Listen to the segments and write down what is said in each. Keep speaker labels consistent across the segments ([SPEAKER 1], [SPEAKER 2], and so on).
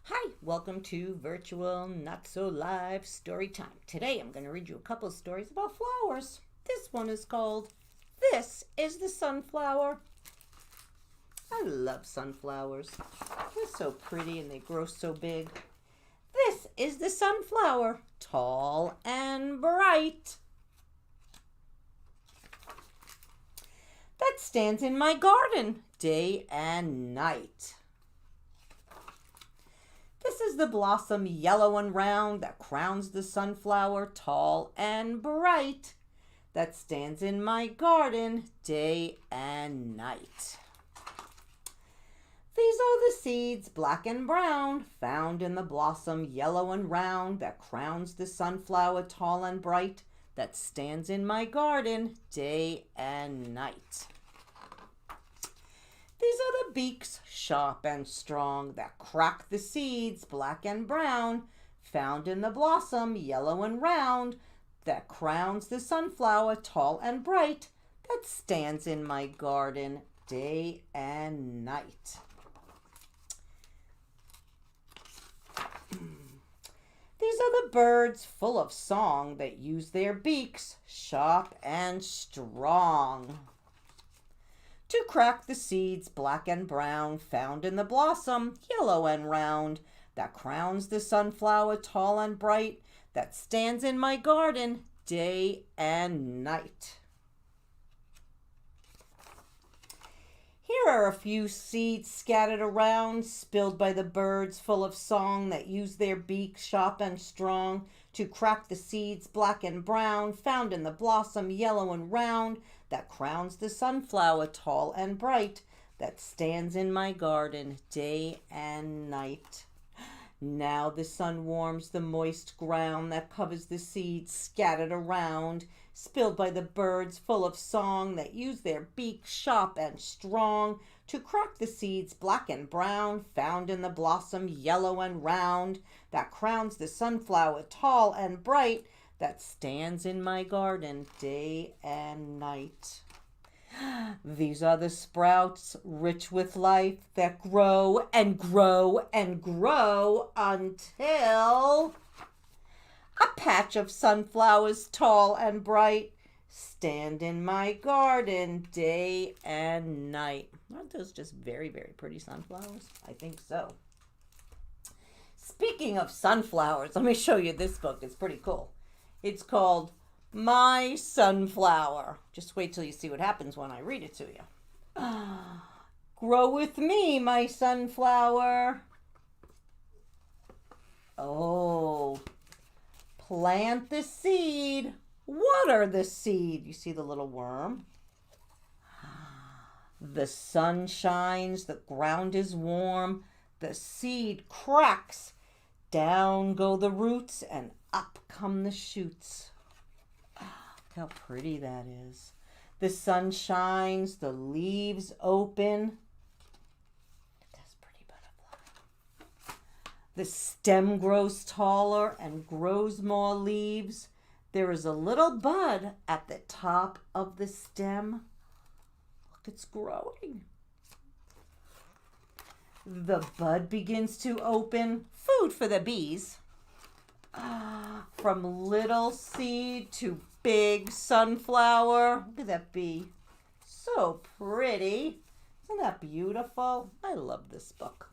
[SPEAKER 1] Hi, welcome to Virtual Not So Live Story Time. Today I'm going to read you a couple of stories about flowers. This one is called This is the Sunflower. I love sunflowers. They're so pretty and they grow so big. This is the sunflower, tall and bright, that stands in my garden day and night. This is the blossom, yellow and round, that crowns the sunflower, tall and bright, that stands in my garden day and night. These are the seeds, black and brown, found in the blossom, yellow and round, that crowns the sunflower, tall and bright, that stands in my garden day and night. These are the beaks, sharp and strong, that crack the seeds, black and brown, found in the blossom, yellow and round, that crowns the sunflower, tall and bright, that stands in my garden day and night. These are the birds full of song that use their beaks, sharp and strong, to crack the seeds, black and brown, found in the blossom, yellow and round, that crowns the sunflower, tall and bright, that stands in my garden day and night. Here are a few seeds scattered around, spilled by the birds full of song that use their beaks, sharp and strong, to crack the seeds, black and brown, found in the blossom, yellow and round, that crowns the sunflower, tall and bright, that stands in my garden day and night. Now the sun warms the moist ground that covers the seeds scattered around, spilled by the birds full of song that use their beaks, sharp and strong, to crack the seeds, black and brown, found in the blossom, yellow and round, that crowns the sunflower, tall and bright, that stands in my garden day and night. These are the sprouts, rich with life, that grow and grow and grow until a patch of sunflowers, tall and bright, stand in my garden day and night. Aren't those just very, very pretty sunflowers? I think so. Speaking of sunflowers, let me show you this book. It's pretty cool. It's called My Sunflower. Just wait till you see what happens when I read it to you. Grow with me, my sunflower. Oh, plant the seed, water the seed. You see the little worm? The sun shines, the ground is warm, the seed cracks, down go the roots, and up come the shoots. Look how pretty that is. The sun shines, the leaves open. That's pretty butterfly. The stem grows taller and grows more leaves. There is a little bud at the top of the stem. Look, it's growing. The bud begins to open. Food for the bees. From little seed to big sunflower. Look at that bee. So pretty. Isn't that beautiful? I love this book.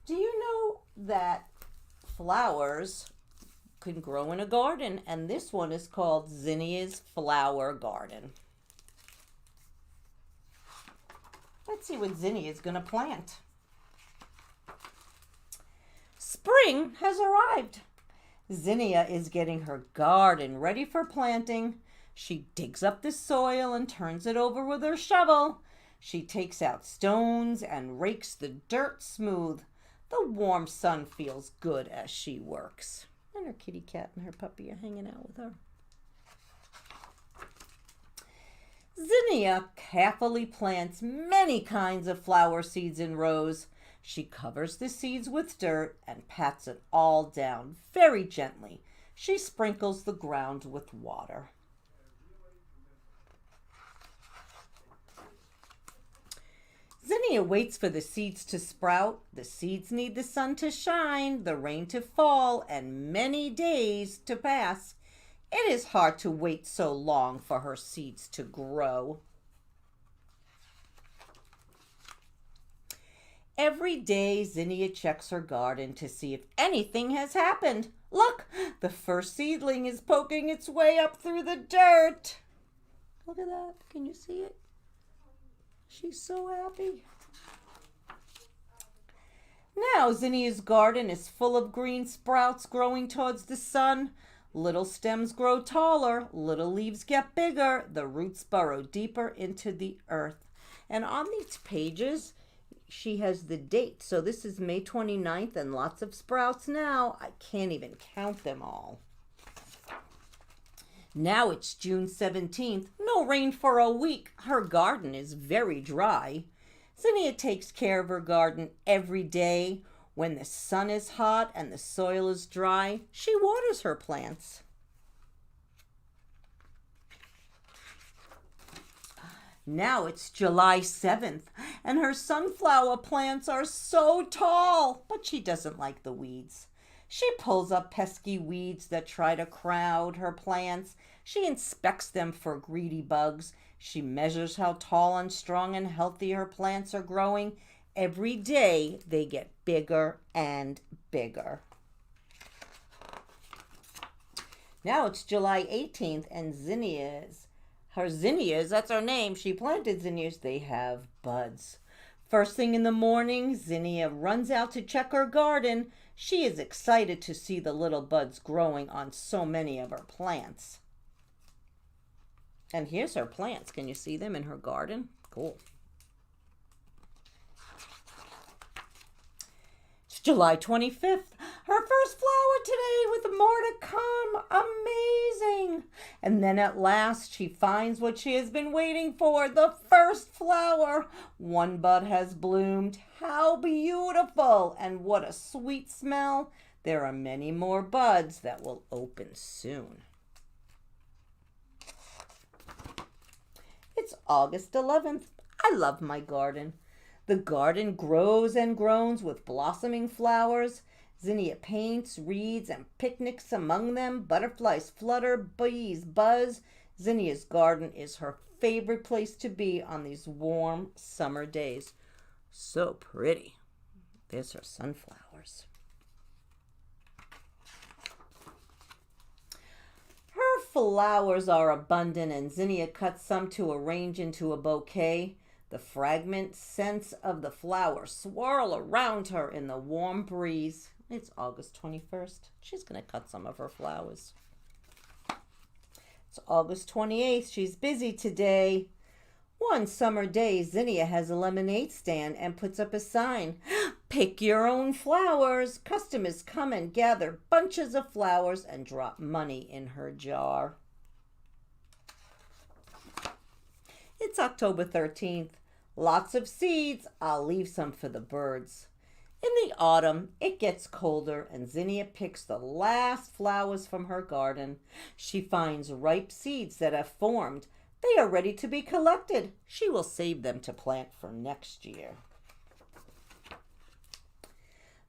[SPEAKER 1] Do you know that flowers can grow in a garden? And this one is called Zinnias Garden. Let's see what Zinnia is going to plant. Spring has arrived. Zinnia is getting her garden ready for planting. She digs up the soil and turns it over with her shovel. She takes out stones and rakes the dirt smooth. The warm sun feels good as she works. And her kitty cat and her puppy are hanging out with her. Zinnia carefully plants many kinds of flower seeds in rows. She covers the seeds with dirt and pats it all down very gently. She sprinkles the ground with water. Zinnia waits for the seeds to sprout. The seeds need the sun to shine, the rain to fall, and many days to pass. It is hard to wait so long for her seeds to grow. Every day, Zinnia checks her garden to see if anything has happened. Look, the first seedling is poking its way up through the dirt. Look at that. Can you see it? She's so happy. Now Zinnia's garden is full of green sprouts growing towards the sun. Little stems grow taller, little leaves get bigger, the roots burrow deeper into the earth. And on these pages, she has the date. So this is May 29th and lots of sprouts now. I can't even count them all. Now it's June 17th. No rain for a week. Her garden is very dry. Zinnia takes care of her garden every day. When the sun is hot and the soil is dry, she waters her plants. Now it's July 7th, and her sunflower plants are so tall, but she doesn't like the weeds. She pulls up pesky weeds that try to crowd her plants. She inspects them for greedy bugs. She measures how tall and strong and healthy her plants are growing. Every day they get bigger and bigger. Now it's July 18th and zinnias, that's her name. She planted zinnias. They have buds. First thing in the morning, Zinnia runs out to check her garden. She is excited to see the little buds growing on so many of her plants. And here's her plants. Can you see them in her garden? Cool. It's July 25th. Her first flower today with more to come. Amazing. And then at last she finds what she has been waiting for, the first flower. One bud has bloomed. How beautiful. And what a sweet smell. There are many more buds that will open soon. It's August 11th. I love my garden. The garden grows and groans with blossoming flowers. Zinnia paints, reads, and picnics among them. Butterflies flutter, bees buzz. Zinnia's garden is her favorite place to be on these warm summer days. So pretty. There's her sunflowers. Her flowers are abundant, and Zinnia cuts some to arrange into a bouquet. The fragrant scents of the flowers swirl around her in the warm breeze. It's August 21st. She's going to cut some of her flowers. It's August 28th. She's busy today. One summer day, Zinnia has a lemonade stand and puts up a sign. Pick your own flowers. Customers come and gather bunches of flowers and drop money in her jar. It's October 13th. Lots of seeds. I'll leave some for the birds. In the autumn, it gets colder and Zinnia picks the last flowers from her garden. She finds ripe seeds that have formed. They are ready to be collected. She will save them to plant for next year.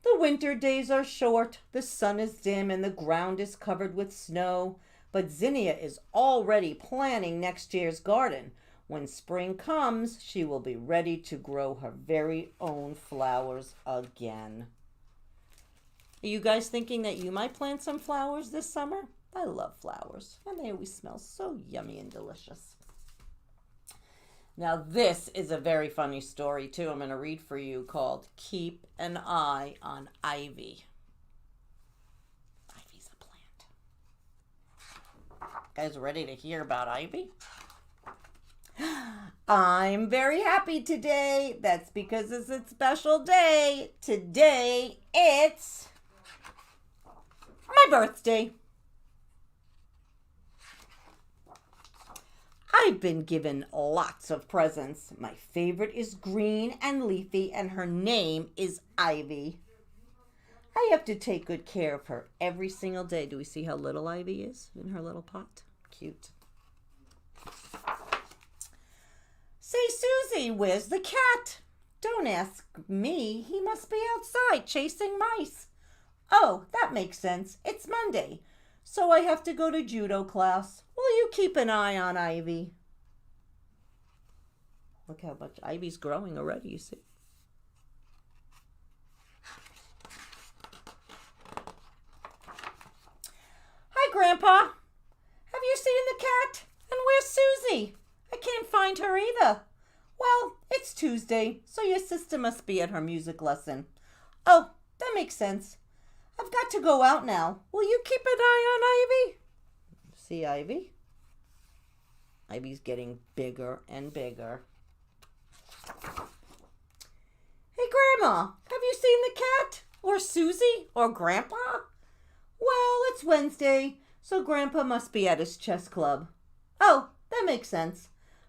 [SPEAKER 1] The winter days are short. The sun is dim and the ground is covered with snow. But Zinnia is already planning next year's garden. When spring comes, she will be ready to grow her very own flowers again. Are you guys thinking that you might plant some flowers this summer? I love flowers, and they always smell so yummy and delicious. Now, this is a very funny story, too. I'm going to read for you called Keep an Eye on Ivy. Ivy's a plant. Guys ready to hear about ivy? I'm very happy today. That's because it's a special day. Today, it's my birthday. I've been given lots of presents. My favorite is green and leafy, and her name is Ivy. I have to take good care of her every single day. Do we see how little Ivy is in her little pot? Cute. Say, Susie, where's the cat? Don't ask me. He must be outside chasing mice. Oh, that makes sense. It's Monday, so I have to go to judo class. Will you keep an eye on Ivy? Look how much Ivy's growing already, you see. Hi, Grandpa. Have you seen the cat? And where's Susie? I can't find her either. Well, it's Tuesday, so your sister must be at her music lesson. Oh, that makes sense. I've got to go out now. Will you keep an eye on Ivy? See Ivy? Ivy's getting bigger and bigger. Hey, Grandma, have you seen the cat? Or Susie? Or Grandpa? Well, it's Wednesday, so Grandpa must be at his chess club. Oh, that makes sense.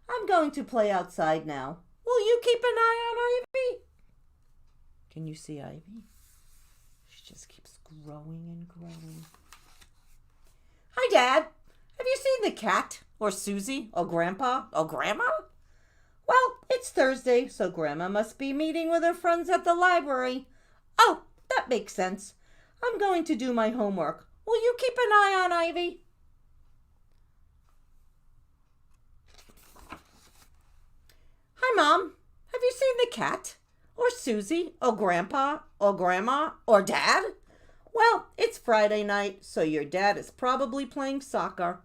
[SPEAKER 1] I'm going to play outside now. Will you keep an eye on Ivy? Can you see Ivy? She just keeps growing and growing. Hi, Dad. Have you seen the cat? Or Susie? Or Grandpa? Or Grandma? Well, it's Thursday, so Grandma must be meeting with her friends at the library. Oh, that makes sense. I'm going to do my homework. Will you keep an eye on Ivy? Hi, Mom. Have you seen the cat? Or Susie? Or Grandpa? Or Grandma? Or Dad? Well, it's Friday night, so your dad is probably playing soccer.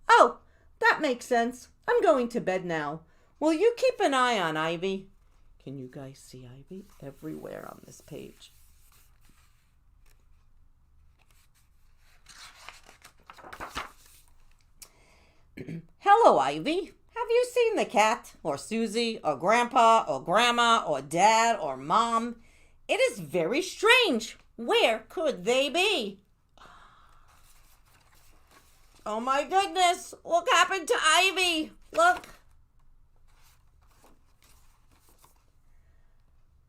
[SPEAKER 1] Oh, that makes sense. I'm going to bed now. Will you keep an eye on Ivy? Can you guys see Ivy? Everywhere on this page. Hello, Ivy. Have you seen the cat, or Susie, or Grandpa, or Grandma, or Dad, or Mom? It is very strange. Where could they be? Oh my goodness, what happened to Ivy? Look.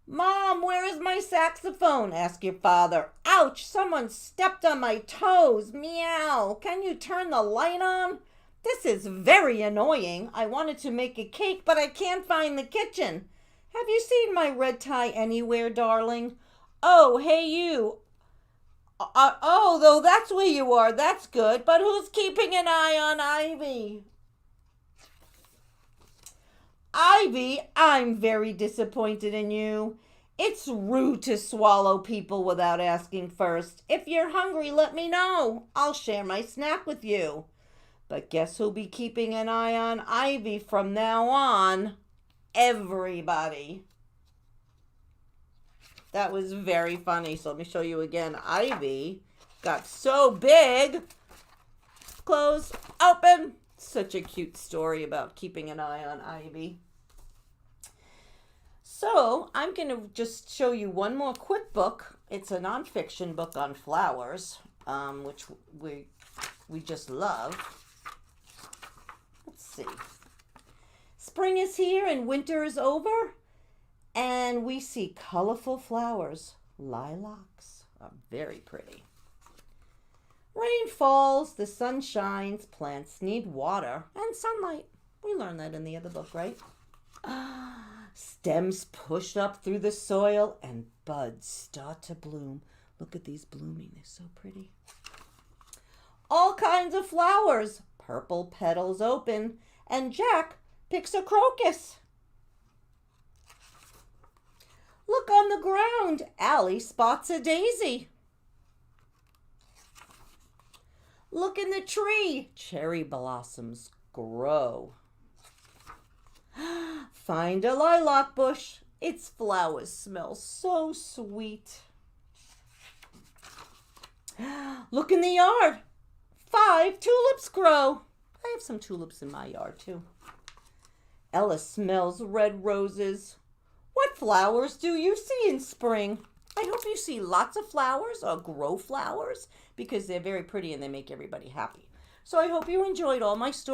[SPEAKER 1] Mom, where is my saxophone? Ask your father. Ouch, someone stepped on my toes. Meow. Can you turn the light on? This is very annoying. I wanted to make a cake, but I can't find the kitchen. Have you seen my red tie anywhere, darling? Oh, hey you. Oh, though that's where you are. That's good. But who's keeping an eye on Ivy? Ivy, I'm very disappointed in you. It's rude to swallow people without asking first. If you're hungry, let me know. I'll share my snack with you. But guess who'll be keeping an eye on Ivy from now on? Everybody. That was very funny. So let me show you again. Ivy got so big. Close, open. Such a cute story about keeping an eye on Ivy. So I'm going to just show you one more quick book. It's a nonfiction book on flowers, which we just love. Let's see. Spring is here and winter is over, and we see colorful flowers. Lilacs are very pretty. Rain falls, the sun shines, plants need water and sunlight. We learned that in the other book, right? Stems push up through the soil and buds start to bloom. Look at these blooming, they're so pretty. All kinds of flowers. Purple petals open, and Jack picks a crocus. Look on the ground. Allie spots a daisy. Look in the tree. Cherry blossoms grow. Find a lilac bush. Its flowers smell so sweet. Look in the yard. 5 tulips grow. I have some tulips in my yard too. Ella smells red roses. What flowers do you see in spring? I hope you see lots of flowers or grow flowers because they're very pretty and they make everybody happy. So I hope you enjoyed all my stories.